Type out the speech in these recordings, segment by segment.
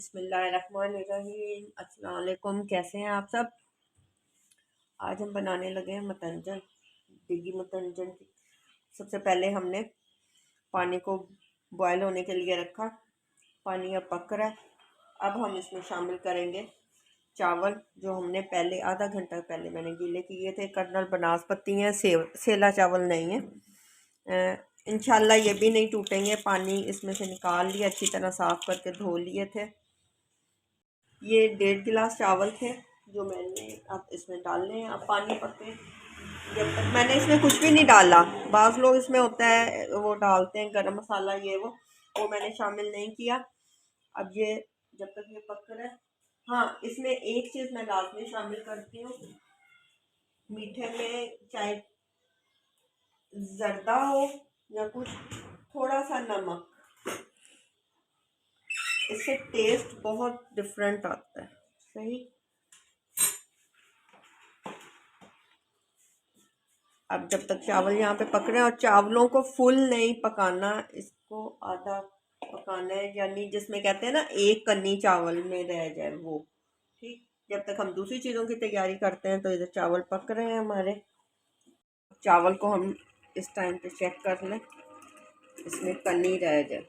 बिस्मिल्लाहिर्रहमानिर्रहीम। अस्सलाम वालेकुम। कैसे हैं आप सब? आज हम बनाने लगे हैं मतंजन, डिगी मतंजन की। सबसे पहले हमने पानी को बॉयल होने के लिए रखा। पानी अब पक रहा है। अब हम इसमें शामिल करेंगे चावल, जो हमने पहले आधा घंटा पहले मैंने गीले किए थे। कर्नल बनास्पति हैं, सेला चावल नहीं है। इंशाल्लाह ये भी नहीं टूटेंगे। पानी इसमें से निकाल लिया, अच्छी तरह साफ़ करके धो लिए थे। ये 1.5 गिलास चावल थे जो मैंने अब इसमें डालने हैं। अब पानी पके जब तक। मैंने इसमें कुछ भी नहीं डाला। बाज़ लोग इसमें होता है वो डालते हैं गरम मसाला, वो मैंने शामिल नहीं किया। अब ये जब तक ये पक रहा है। हाँ, इसमें एक चीज़ मैं लाजमी शामिल करती हूँ। मीठे में चाहे जर्दा हो या कुछ, थोड़ा सा नमक, इससे टेस्ट बहुत डिफरेंट आता है। सही। अब जब तक चावल यहाँ पे पक रहे हैं, और चावलों को फुल नहीं पकाना, इसको आधा पकाना है, यानी जिसमें कहते हैं ना एक कन्नी चावल में रह जाए वो। ठीक। जब तक हम दूसरी चीज़ों की तैयारी करते हैं, तो इधर चावल पक रहे हैं हमारे। चावल को हम इस टाइम पे चेक कर लें, इसमें कन्नी रह जाए।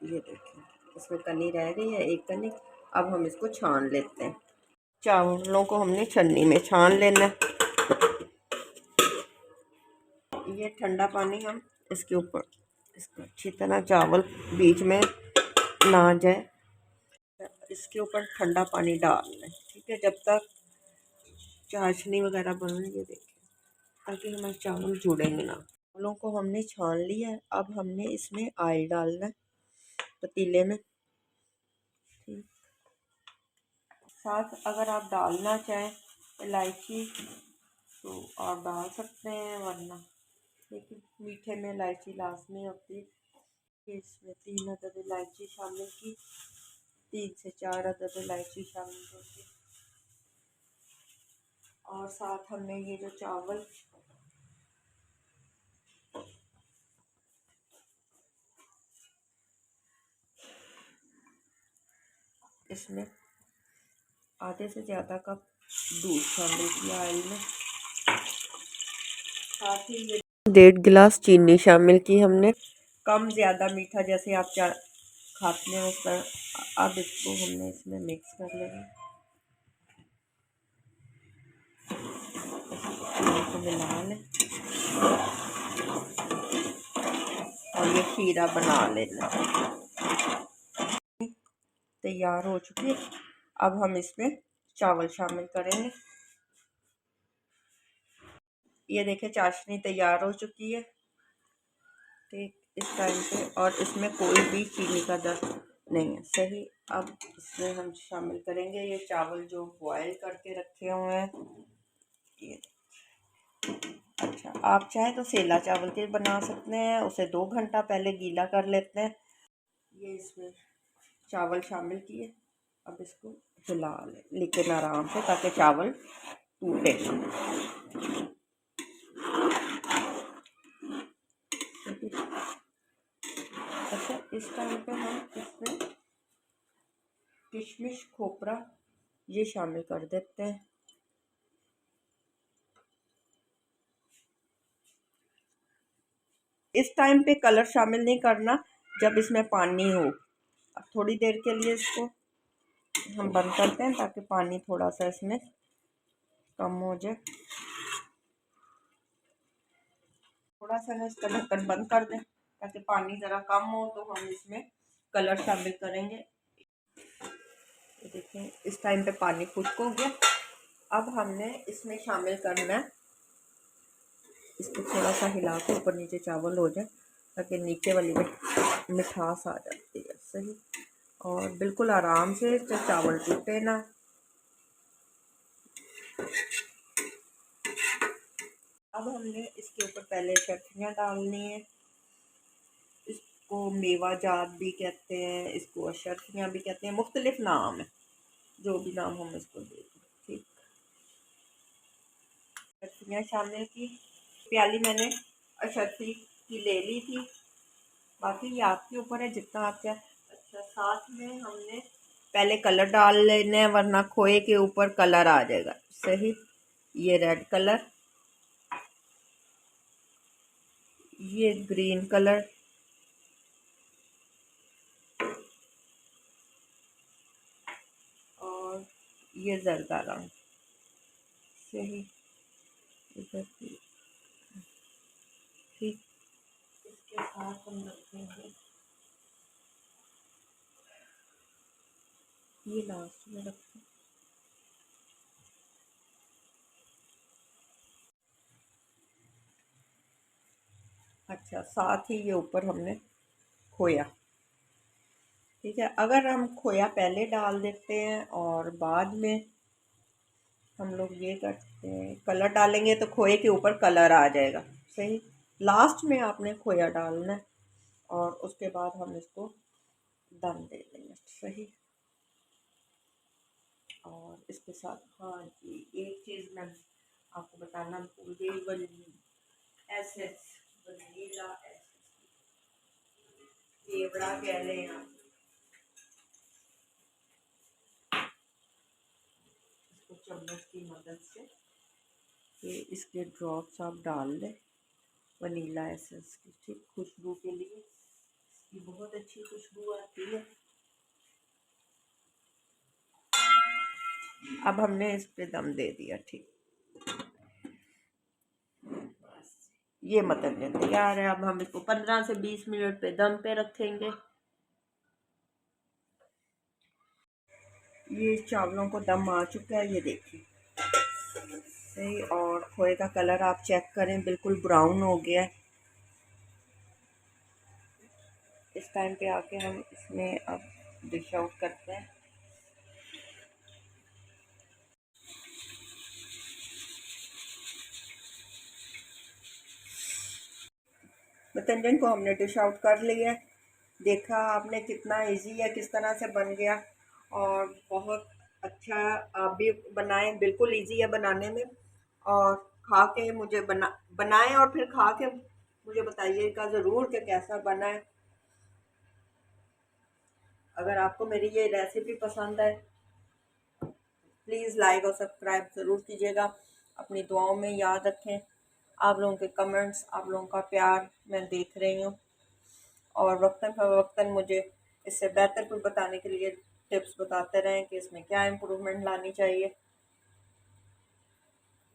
ये देखिए, इसमें कन्नी रह गई है, एक कन्नी। अब हम इसको छान लेते हैं। चावलों को हमने छन्नी में छान लेना है। ये ठंडा पानी हम इसके ऊपर, इसको अच्छी तरह चावल बीच में ना जाए, इसके ऊपर ठंडा पानी डालना है। ठीक है, जब तक चाशनी वगैरह बन रही है, देखिए, ताकि हमारे चावल जुड़ेंगे ना। चावलों को हमने छान लिया है। अब हमने इसमें ऑयल डालना है पतीले में। ठीक। साथ अगर आप डालना चाहें इलायची तो आप डाल सकते हैं, वरना लेकिन मीठे में इलायची लाजमी होती है। इसमें 3 अदद इलायची शामिल की, 3 से 4 अदद इलायची शामिल होती। और साथ हमने ये जो चावल, इसमें आधे से ज़्यादा कप दूध शामिल किया ऑयल में। साथ ही ये 1.5 गिलास चीनी शामिल की हमने। कम ज़्यादा मीठा जैसे आप खाते हैं उस तरह। अब इसको हमने इसमें मिक्स कर लेंगे, इसको मिला लें और ये खीरा बना लेना। तैयार हो चुकी है। अब हम इसमें चावल शामिल करेंगे। ये देखें, चाशनी तैयार हो चुकी है। ठीक, इस टाइम पे, और इसमें कोई भी चीनी का दर नहीं है। सही। अब इसमें हम शामिल करेंगे ये चावल जो बॉयल करके रखे हुए हैं। ये अच्छा, आप चाहे तो सेला चावल के बना सकते हैं, उसे 2 घंटा पहले गीला कर लेते हैं। ये इसमें चावल शामिल किए। अब इसको हिला लें, लेकिन आराम से, ताकि चावल टूटे। अच्छा, इस टाइम पे हम इसमें किशमिश, खोपरा ये शामिल कर देते हैं। इस टाइम पे कलर शामिल नहीं करना, जब इसमें पानी हो। अब थोड़ी देर के लिए इसको हम बंद करते हैं, ताकि पानी थोड़ा सा इसमें कम हो जाए। थोड़ा सा ना इसका ढक्कन बंद कर दें, ताकि पानी ज़रा कम हो, तो हम इसमें कलर शामिल करेंगे। तो देखें, इस टाइम पे पानी खुश्क हो गया। अब हमने इसमें शामिल करना है, इसको थोड़ा सा हिला के ऊपर नीचे चावल हो जाए, ताकि नीचे वाली में मिठास आ जाती है। सही। और बिल्कुल आराम से, चावल टूटे ना। अब हमने इसके ऊपर पहले शर्फियाँ डालनी है। इसको मेवा जात भी कहते हैं, इसको अशर्फियाँ भी कहते हैं, मुख्तलिफ नाम है, जो भी नाम हम इसको दें। ठीक। अशर्फियाँ शामिल की। प्याली मैंने अशर्फी की ले ली थी। बाकी ये आपके ऊपर है, जितना आप चाहे। अच्छा, साथ में हमने पहले कलर डाल लेना है, वरना खोए के ऊपर कलर आ जाएगा। सही, ये रेड कलर, ये ग्रीन कलर, और ये जरदा रंग। सही, इधर ठीक। इसके साथ हम रखेंगे, ये लास्ट में रखें। अच्छा, साथ ही ये ऊपर हमने खोया। ठीक है, अगर हम खोया पहले डाल देते हैं और बाद में हम लोग ये करते हैं कलर डालेंगे, तो खोए के ऊपर कलर आ जाएगा। सही, लास्ट में आपने खोया डालना है और उसके बाद हम इसको दम दे देंगे। सही, और इसके साथ, हाँ जी, एक चीज़ मैं आपको बताना भूल गई, एसेंस, वनीला एसेंस, ये बड़ा कह रहे हैं आप, इसको चम्मच की मदद से ये इसके ड्रॉप्स आप डाल दें वनीला एसेंस की। ठीक, खुशबू के लिए इसकी बहुत अच्छी खुशबू आती है। अब हमने इस पे दम दे दिया। ठीक, ये मटन तैयार है। अब हम इसको 15 से 20 मिनट पे दम पे रखेंगे। ये चावलों को दम आ चुका है, ये देखिए। सही, और खोए का कलर आप चेक करें, बिल्कुल ब्राउन हो गया है। इस टाइम पे आके हम इसमें अब डिश आउट करते हैं। मतंजन को हमने डिश आउट कर लिया है। देखा आपने कितना इजी है, किस तरह से बन गया, और बहुत अच्छा। आप भी बनाएं, बिल्कुल इजी है बनाने में। और खा के मुझे बनाएं और फिर खा के मुझे बताइएगा ज़रूर कि कैसा बना है। अगर आपको मेरी ये रेसिपी पसंद है, प्लीज़ लाइक और सब्सक्राइब ज़रूर कीजिएगा। अपनी दुआओं में याद रखें। आप लोगों के कमेंट्स, आप लोगों का प्यार मैं देख रही हूँ, और वक्तन फ़वक्तन मुझे इससे बेहतर कुछ बताने के लिए टिप्स बताते रहें कि इसमें क्या इम्प्रूवमेंट लानी चाहिए।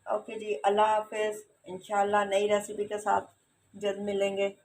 ओके जी, अल्लाह हाफिज़। इंशाल्लाह नई रेसिपी के साथ जल्द मिलेंगे।